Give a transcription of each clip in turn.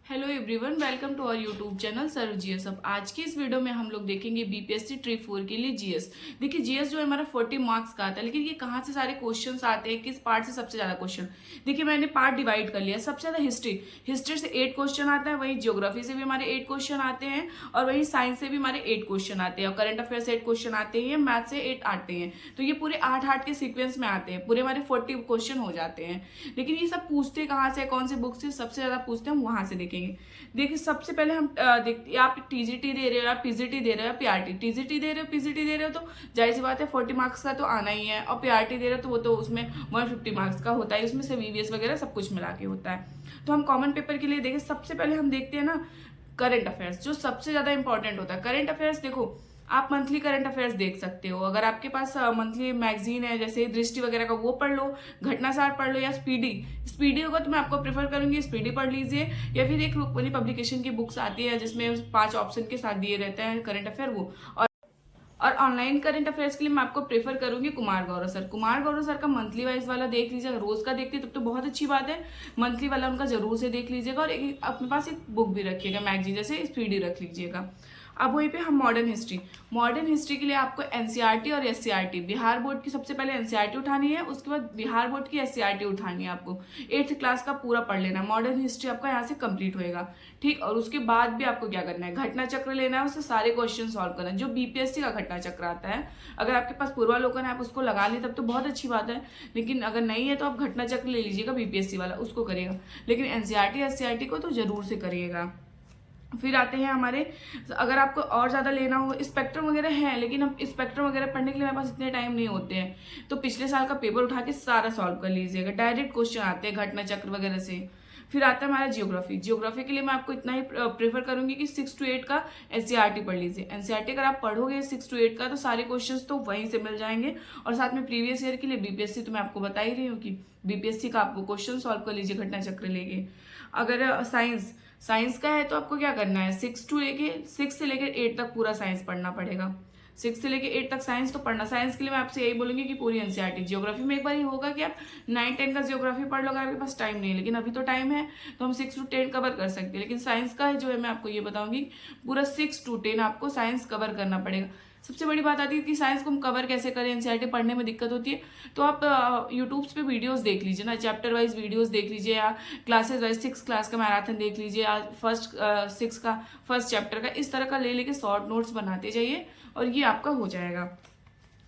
Hello everyone, welcome to our YouTube channel Sarv GS. अब आज की इस वीडियो में हम लोग देखेंगे बीपीएससी ट्री 4 के लिए जीएस। देखिए जीएस जो है हमारा 40 मार्क्स का आता है, लेकिन ये कहाँ से सारे क्वेश्चंस आते हैं, किस पार्ट से सबसे ज्यादा क्वेश्चन। देखिए मैंने पार्ट डिवाइड कर लिया। सबसे ज्यादा हिस्ट्री से 8 क्वेश्चन आता है, वहीं ज्योग्राफी से भी हमारे 8 क्वेश्चन आते हैं, और वहीं साइंस से भी हमारे 8 क्वेश्चन आते हैं, और करंट अफेयर से 8 क्वेश्चन आते हैं, मैथ से 8 आते हैं। तो ये पूरे 8 के सीक्वेंस में आते हैं, पूरे हमारे 40 क्वेश्चन हो जाते हैं। लेकिन ये सब पूछते कहाँ से, कौन से बुक से सबसे ज्यादा पूछते हैं, हम वहां से देखेंगे। देखिए सबसे पहले हम देखते हैं, आप टीजीटी दे रहे हो, आप पीजीटी दे रहे हो, पीआरटी। टीजीटी दे रहे हो, पीजीटी दे रहे हो, तो जाहिर सी बात है 40 मार्क्स का तो आना ही है, और पीआरटी दे रहे हो तो वो तो उसमें 150 मार्क्स का होता है, उसमें से वीवीएस वगैरह सब कुछ मिला के होता है। तो हम कॉमन पेपर के लिए देखें, सबसे पहले हम देखते हैं ना करंट अफेयर्स, जो सबसे ज्यादा इंपॉर्टेंट होता है। करंट अफेयर्स देखो, आप मंथली करंट अफेयर्स देख सकते हो। अगर आपके पास मंथली मैगजीन है जैसे दृष्टि वगैरह का, वो पढ़ लो, घटनासार पढ़ लो, या स्पीडी होगा तो मैं आपको प्रेफर करूंगी स्पीडी पढ़ लीजिए, या फिर एक रुक्मिणी पब्लिकेशन की बुक्स आती है जिसमें 5 ऑप्शन के साथ दिए रहते हैं करंट अफेयर, वो। और ऑनलाइन करंट अफेयर्स के लिए मैं आपको प्रेफर करूंगी कुमार गौरव सर। कुमार गौरव सर का मंथली वाइज वाला देख लीजिए। अगर रोज का देखते तब तो बहुत अच्छी बात है, मंथली वाला उनका जरूर से देख लीजिएगा। और अपने पास एक बुक भी रखिएगा मैगजीन, जैसे स्पीडी रख लीजिएगा। अब वहीं पे हम मॉडर्न हिस्ट्री के लिए आपको एनसीईआरटी और एससीईआरटी, बिहार बोर्ड की सबसे पहले एनसीईआरटी उठानी है, उसके बाद बिहार बोर्ड की एससीईआरटी उठानी है। आपको 8th क्लास का पूरा पढ़ लेना। मॉडर्न हिस्ट्री आपका यहाँ से कंप्लीट होएगा, ठीक। और उसके बाद भी आपको क्या करना है, घटना चक्र लेना है, उससे सारे क्वेश्चन सॉल्व करना है, जो बीपीएससी का घटना चक्र आता है। अगर आपके पास पूर्वालोकन है, आप उसको लगा लें तब तो बहुत अच्छी बात है, लेकिन अगर नहीं है तो आप घटना चक्र ले लीजिएगा बीपीएससी वाला, उसको करिएगा। लेकिन एनसीईआरटी एससीईआरटी को तो जरूर से करिएगा। फिर आते हैं हमारे, अगर आपको और ज्यादा लेना हो, स्पेक्ट्रम वगैरह है, लेकिन हम स्पेक्ट्रम वगैरह पढ़ने के लिए हमारे पास इतने टाइम नहीं होते हैं, तो पिछले साल का पेपर उठा के सारा सॉल्व कर लीजिएगा। डायरेक्ट क्वेश्चन आते हैं घटना चक्र वगैरह से। फिर आता है हमारा जियोग्राफी के लिए मैं आपको इतना ही प्रेफर करूंगी कि 6 to 8 का एनसीईआरटी पढ़ लीजिए। एनसीईआरटी अगर आप पढ़ोगे 6 to 8 का, तो सारे क्वेश्चंस तो वहीं से मिल जाएंगे। और साथ में प्रीवियस ईयर के लिए बीपीएससी, तो मैं आपको बता ही रही हूँ कि बीपीएससी का आपको क्वेश्चन सॉल्व कर लीजिए घटना चक्र लेके। अगर साइंस का है तो आपको क्या करना है, 6 से लेकर 8 तक पूरा साइंस पढ़ना पड़ेगा। 6 से लेकर 8 तक साइंस तो पढ़ना। साइंस के लिए मैं आपसे यही बोलूंगी कि पूरी एनसीईआरटी। ज्योग्राफी में एक बार ये होगा कि आप 9-10 का ज्योग्राफी पढ़ लो, अगर आपके पास टाइम नहीं है, लेकिन अभी तो टाइम है, तो हम 6 to 10 कवर कर सकते हैं। लेकिन साइंस का जो है मैं आपको ये बताऊंगी, पूरा 6 to 10 आपको साइंस कवर करना पड़ेगा। सबसे बड़ी बात आती है कि साइंस को हम कवर कैसे करें, एनसीईआरटी पढ़ने में दिक्कत होती है, तो आप यूट्यूब पे वीडियोस देख लीजिए ना, चैप्टर वाइज वीडियोस देख लीजिए, या क्लासेस वाइज 6 क्लास का मैराथन देख लीजिए, या फर्स्ट 6 का फर्स्ट चैप्टर का, इस तरह का ले लेके शॉर्ट नोट्स बनाते जाइए, और ये आपका हो जाएगा।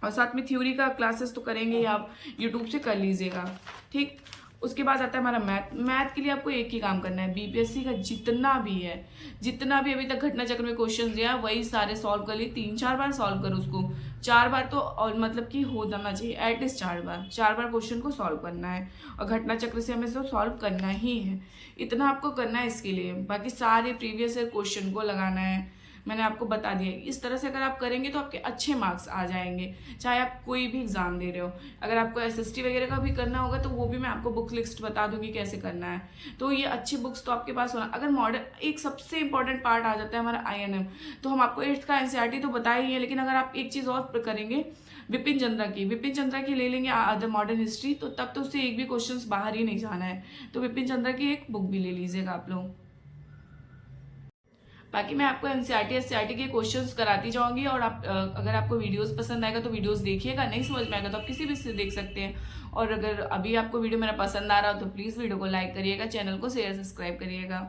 और साथ में थ्योरी का क्लासेस तो करेंगे, आप यूट्यूब से कर लीजिएगा, ठीक। उसके बाद आता है हमारा मैथ के लिए आपको एक ही काम करना है, बीपीएससी का जितना भी अभी तक घटना चक्र में क्वेश्चन दिया वही सारे सॉल्व कर लिए। 3-4 बार सॉल्व करो उसको, 4 बार तो, और मतलब कि हो जाना चाहिए एटलीस्ट 4 बार क्वेश्चन को सॉल्व करना है, और घटना चक्र से हमें तो सॉल्व करना ही है। इतना आपको करना है इसके लिए, बाकी सारे प्रीवियस ईयर क्वेश्चन को लगाना है, मैंने आपको बता दिया। इस तरह से अगर आप करेंगे तो आपके अच्छे मार्क्स आ जाएंगे, चाहे आप कोई भी एग्जाम दे रहे हो। अगर आपको एसएसटी वगैरह का भी करना होगा तो वो भी मैं आपको बुक लिस्ट बता दूंगी कैसे करना है। तो ये अच्छी बुक्स तो आपके पास होना। अगर मॉडर्न, एक सबसे इंपॉर्टेंट पार्ट आ जाता है हमारा आईएनएम, तो हम आपको 8th का एनसीईआरटी तो बताया ही है, लेकिन अगर आप एक चीज और करेंगे, विपिन चंद्रा की ले लेंगे अदर मॉडर्न हिस्ट्री, तो तब तो उससे एक भी क्वेश्चन बाहर ही नहीं जाना है, तो विपिन चंद्रा की एक बुक भी ले लीजिएगा आप लोग। बाकी मैं आपको एनसीईआरटी एससीईआरटी के क्वेश्चंस कराती जाऊंगी, और आप अगर आपको वीडियोस पसंद आएगा तो वीडियोस देखिएगा, नहीं समझ में आएगा तो आप किसी भी से देख सकते हैं। और अगर अभी आपको वीडियो मेरा पसंद आ रहा हो तो प्लीज़ वीडियो को लाइक करिएगा, चैनल को शेयर सब्सक्राइब करिएगा।